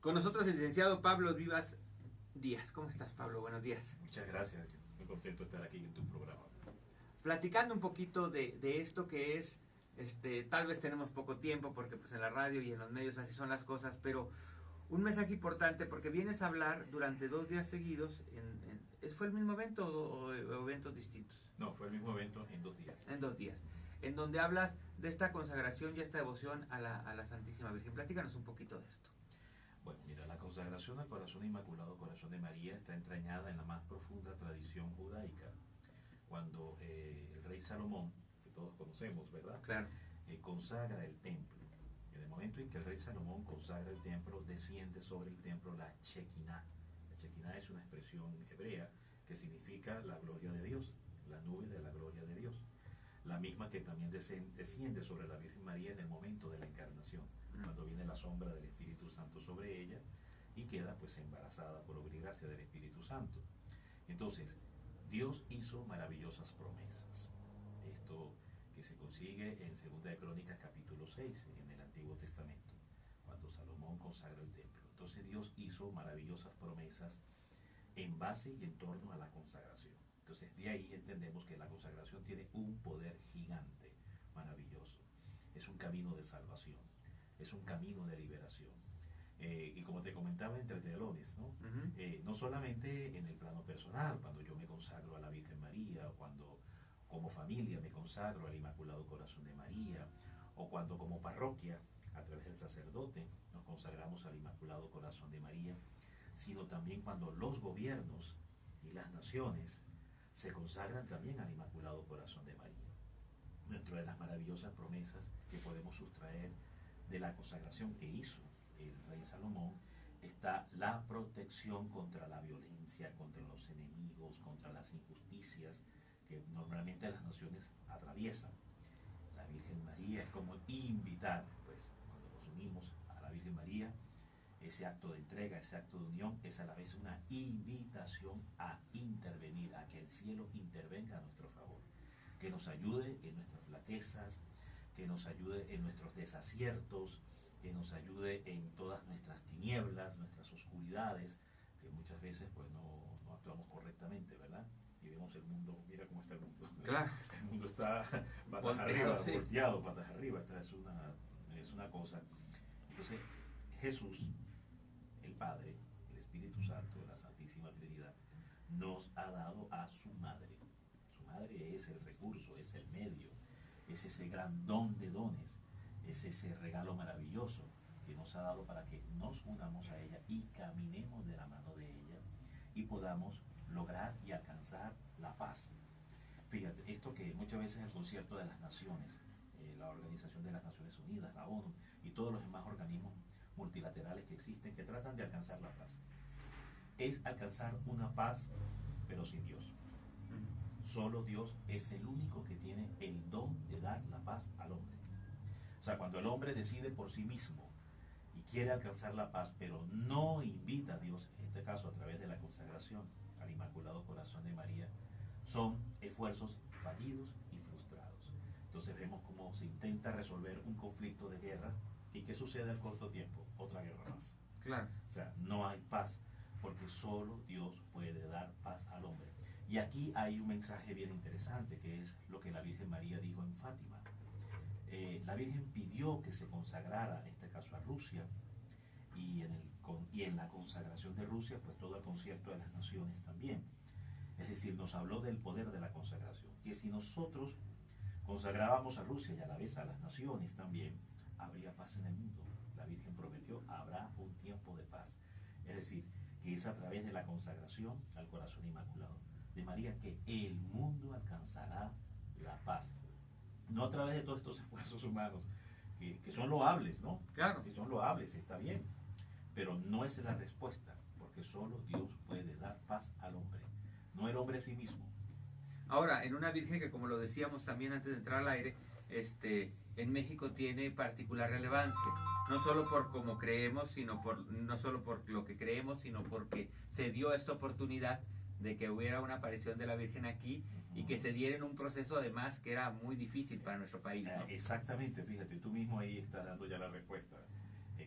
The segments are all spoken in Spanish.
Con nosotros el licenciado Pablo Vivas Díaz. ¿Cómo estás, Pablo? Buenos días. Muchas gracias, muy contento de estar aquí en tu programa. Platicando un poquito de esto que es, tal vez tenemos poco tiempo porque pues en la radio y en los medios así son las cosas, pero un mensaje importante porque vienes a hablar durante 2 días seguidos, ¿fue el mismo evento o eventos distintos? No, fue el mismo evento en 2 días. En 2 días, en donde hablas de esta consagración y esta devoción a la Santísima Virgen. Platícanos un poquito de esto. Bueno, mira, la consagración al Corazón Inmaculado, Corazón de María, está entrañada en la más profunda tradición judaica. Cuando el rey Salomón, que todos conocemos, ¿verdad? Claro. Consagra el templo. En el momento en que el rey Salomón consagra el templo, desciende sobre el templo la Shekinah. La Shekinah es una expresión hebrea que significa la gloria de Dios, la nube de la gloria de Dios. La misma que también desciende sobre la Virgen María en el momento de la encarnación, cuando viene la sombra del Espíritu Santo sobre ella y queda pues embarazada por obra y gracia del Espíritu Santo. Entonces, Dios hizo maravillosas promesas. Esto que se consigue en 2 de Crónicas capítulo 6, en el Antiguo Testamento, cuando Salomón consagra el templo. Entonces Dios hizo maravillosas promesas en base y en torno a la consagración. Entonces de ahí entendemos que la consagración tiene un poder gigante, maravilloso. Es un camino de salvación, es un camino de liberación. Y como te comentaba entre telones, ¿no? No solamente en el plano personal, cuando yo me consagro a la Virgen María, o cuando como familia me consagro al Inmaculado Corazón de María, o cuando como parroquia, a través del sacerdote, nos consagramos al Inmaculado Corazón de María, sino también cuando los gobiernos y las naciones se consagran también al Inmaculado Corazón de María. Dentro de las maravillosas promesas que podemos sustraer de la consagración que hizo el rey Salomón, está la protección contra la violencia, contra los enemigos, contra las injusticias que normalmente las naciones atraviesan. La Virgen María es como invitar, pues cuando nos unimos a la Virgen María, ese acto de entrega, ese acto de unión, es a la vez una invitación a intervenir, a que el cielo intervenga a nuestro favor, que nos ayude en nuestras flaquezas, que nos ayude en nuestros desaciertos, que nos ayude en todas nuestras tinieblas, nuestras oscuridades, que muchas veces pues no actuamos correctamente, ¿verdad? Y vemos el mundo, mira cómo está el mundo. Claro. El mundo está patas Volteado, arriba, sí. volteado, patas arriba. Esta es una cosa. Entonces, Jesús, el Padre, el Espíritu Santo, la Santísima Trinidad, nos ha dado a su Madre. Su Madre es el recurso, es el medio, es ese gran don de dones, es ese regalo maravilloso que nos ha dado para que nos unamos a ella y caminemos de la mano de ella y podamos lograr y alcanzar la paz. Fíjate, esto que muchas veces el Concierto de las Naciones, la Organización de las Naciones Unidas, la ONU y todos los demás organismos multilaterales que existen que tratan de alcanzar la paz, es alcanzar una paz pero sin Dios. Solo Dios es el único que tiene el don de dar la paz al hombre. O sea, cuando el hombre decide por sí mismo y quiere alcanzar la paz, pero no invita a Dios, en este caso a través de la consagración al Inmaculado Corazón de María, son esfuerzos fallidos y frustrados. Entonces vemos cómo se intenta resolver un conflicto de guerra y ¿qué sucede al corto tiempo? Otra guerra más. Claro. O sea, no hay paz, porque solo Dios puede dar paz al hombre. Y aquí hay un mensaje bien interesante, que es lo que la Virgen María dijo en Fátima. La Virgen pidió que se consagrara, en este caso a Rusia, y en la consagración de Rusia, pues todo el concierto de las naciones también. Es decir, nos habló del poder de la consagración, que si nosotros consagrábamos a Rusia y a la vez a las naciones también, habría paz en el mundo. La Virgen prometió, habrá un tiempo de paz. Es decir, que es a través de la consagración al Corazón Inmaculado de María que el mundo alcanzará la paz. No a través de todos estos esfuerzos humanos, que son loables, ¿no? Claro. Si son loables, está bien, pero no es la respuesta, porque solo Dios puede dar paz al hombre, no el hombre a sí mismo. Ahora, en una Virgen que, como lo decíamos también antes de entrar al aire, en México tiene particular relevancia, no solo por cómo creemos, no solo por lo que creemos, sino porque se dio esta oportunidad de que hubiera una aparición de la Virgen aquí y que se diera en un proceso además que era muy difícil para nuestro país, ¿no? Exactamente, fíjate, tú mismo ahí estás dando ya la respuesta,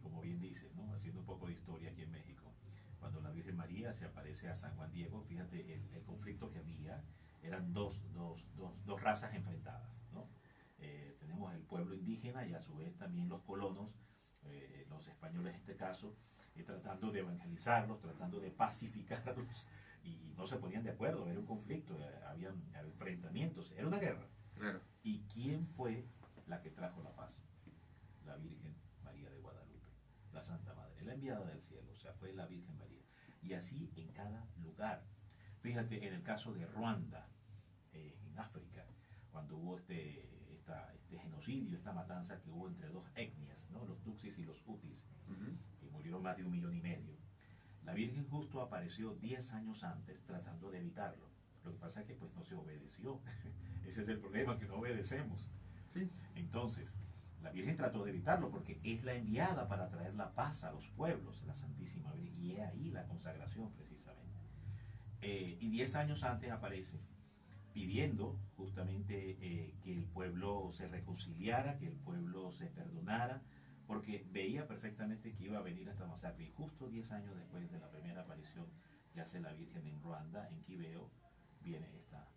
como bien dices, ¿no? Haciendo un poco de historia. María se aparece a San Juan Diego. Fíjate el conflicto que había, eran dos razas enfrentadas, ¿no? Tenemos el pueblo indígena y a su vez también los colonos, los españoles en este caso, tratando de evangelizarlos, tratando de pacificarlos, y no se ponían de acuerdo, era un conflicto, había enfrentamientos, era una guerra. Claro. ¿Y quién fue la que trajo la paz? La Virgen María de Guadalupe, la Santa Madre, la enviada del cielo, o sea, fue la Virgen María. Y así en cada lugar. Fíjate, en el caso de Ruanda, en África, cuando hubo este genocidio, esta matanza que hubo entre dos etnias, ¿no? Los Tutsis y los Hutis, que murieron más de 1,5 millones. La Virgen justo apareció 10 años antes tratando de evitarlo. Lo que pasa es que pues no se obedeció. Ese es el problema, que no obedecemos. Sí. Entonces, la Virgen trató de evitarlo porque es la enviada para traer la paz a los pueblos, la Santísima Virgen, y es ahí la consagración precisamente. Y 10 años antes aparece pidiendo justamente que el pueblo se reconciliara, que el pueblo se perdonara, porque veía perfectamente que iba a venir esta masacre. Y justo 10 años después de la primera aparición que hace la Virgen en Ruanda, en Kibeo, viene esta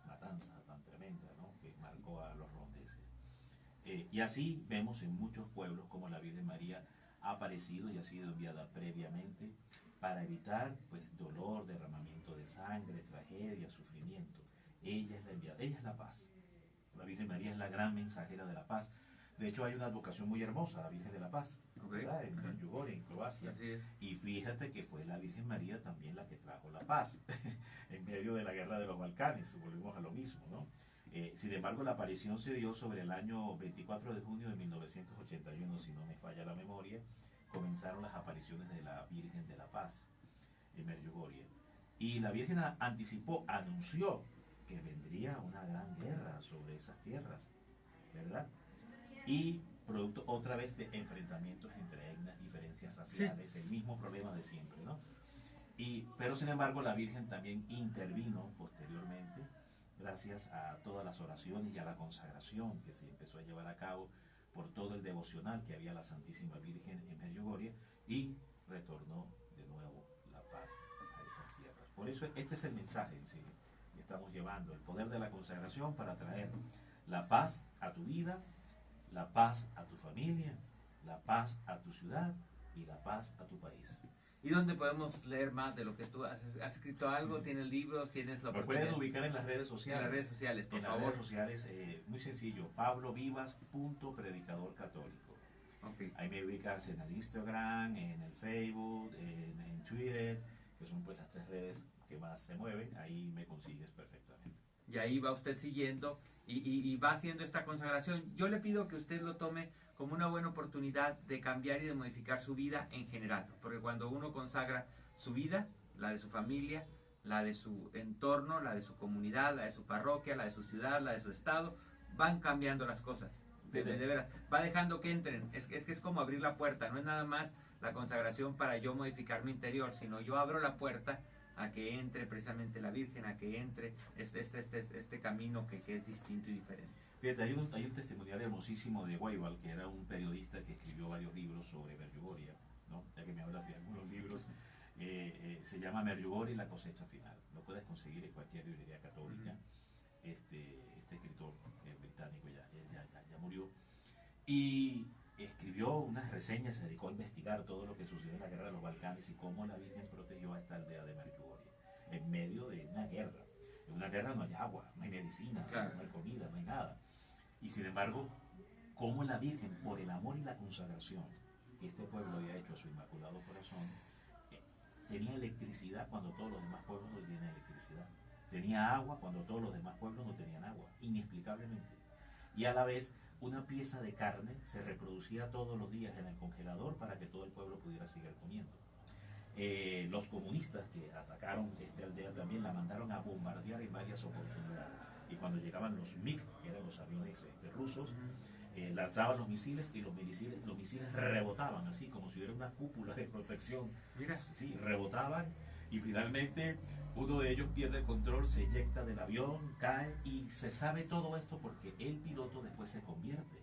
matanza tan tremenda, ¿no?, que marcó a los rondeses. Y así vemos en muchos pueblos como la Virgen María ha aparecido y ha sido enviada previamente para evitar pues dolor, derramamiento de sangre, tragedia, sufrimiento. Ella es la enviada, ella es la paz. La Virgen María es la gran mensajera de la paz. De hecho, hay una advocación muy hermosa, la Virgen de la Paz, ¿verdad? En Medjugorje, en Croacia. Y fíjate que fue la Virgen María también la que trajo la paz en medio de la guerra de los Balcanes. Volvimos a lo mismo, ¿no? Sin embargo, la aparición se dio sobre el año 24 de junio de 1981, si no me falla la memoria. Comenzaron las apariciones de la Virgen de la Paz en Medjugorje. Y la Virgen anticipó, anunció que vendría una gran guerra sobre esas tierras, ¿verdad? Y producto otra vez de enfrentamientos entre etnias, diferencias raciales, sí, el mismo problema de siempre, ¿no? Pero sin embargo la Virgen también intervino posteriormente, gracias a todas las oraciones y a la consagración que se empezó a llevar a cabo por todo el devocional que había a la Santísima Virgen en Medjugorje, y retornó de nuevo la paz a esas tierras. Por eso este es el mensaje en sí que estamos llevando, el poder de la consagración para traer la paz a tu vida, la paz a tu familia, la paz a tu ciudad y la paz a tu país. ¿Y dónde podemos leer más de lo que tú has escrito algo? ¿Tienes libros? ¿Tienes la oportunidad? Me pueden ubicar en las redes sociales. En las redes sociales, por favor. En las redes sociales, muy sencillo, pablovivas.predicadorcatólico. Okay. Ahí me ubicas en el Instagram, en el Facebook, en Twitter, que son pues las 3 redes que más se mueven. Ahí me consigues perfectamente. Y ahí va usted siguiendo y va haciendo esta consagración. Yo le pido que usted lo tome como una buena oportunidad de cambiar y de modificar su vida en general, porque cuando uno consagra su vida, la de su familia, la de su entorno, la de su comunidad, la de su parroquia, la de su ciudad, la de su estado, van cambiando las cosas, de veras, va dejando que entren. Es que es como abrir la puerta, no es nada más la consagración para yo modificar mi interior, sino yo abro la puerta a que entre precisamente la Virgen, a que entre este camino que es distinto y diferente. Fíjate, hay un testimonial hermosísimo de Weibal, que era un periodista que escribió varios libros sobre Medjugorje, ¿no? Ya que me hablas de algunos libros, se llama Medjugorje y la cosecha final. Lo puedes conseguir en cualquier librería católica. Este escritor británico ya murió. Y escribió unas reseñas, se dedicó a investigar todo lo que sucedió en la guerra de los Balcanes y cómo la Virgen protegió a esta aldea de Medjugorje en medio de una guerra. En una guerra no hay agua, no hay medicina, claro, no hay comida, no hay nada. Y sin embargo, cómo la Virgen, por el amor y la consagración que este pueblo había hecho a su Inmaculado Corazón, tenía electricidad cuando todos los demás pueblos no tenían electricidad. Tenía agua cuando todos los demás pueblos no tenían agua, inexplicablemente. Y a la vez, una pieza de carne se reproducía todos los días en el congelador para que todo el pueblo pudiera seguir comiendo. Los comunistas que atacaron esta aldea también la mandaron a bombardear en varias oportunidades. Y cuando llegaban los MiG, que eran los aviones rusos, lanzaban los misiles y los misiles rebotaban así como si hubiera una cúpula de protección. Mira, sí, rebotaban y finalmente uno de ellos pierde el control, se eyecta del avión, cae, y se sabe todo esto porque el piloto después se convierte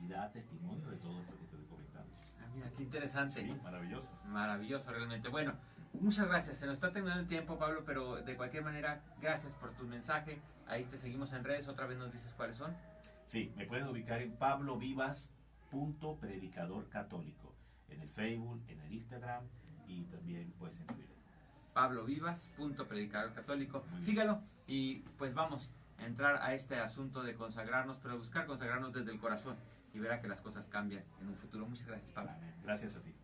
y da testimonio de todo esto que te estoy comentando. Ah, mira, qué interesante. Sí, maravilloso. Maravilloso realmente. Bueno, Muchas gracias. Se nos está terminando el tiempo, Pablo, pero de cualquier manera, gracias por tu mensaje. Ahí te seguimos en redes. Otra vez nos dices cuáles son. Sí, me pueden ubicar en pablovivas.predicadorcatólico, en el Facebook, en el Instagram y también pues en Twitter. pablovivas.predicadorcatólico. Sígalo y pues vamos a entrar a este asunto de consagrarnos, pero buscar consagrarnos desde el corazón y verá que las cosas cambian en un futuro. Muchas gracias, Pablo. Amén. Gracias a ti.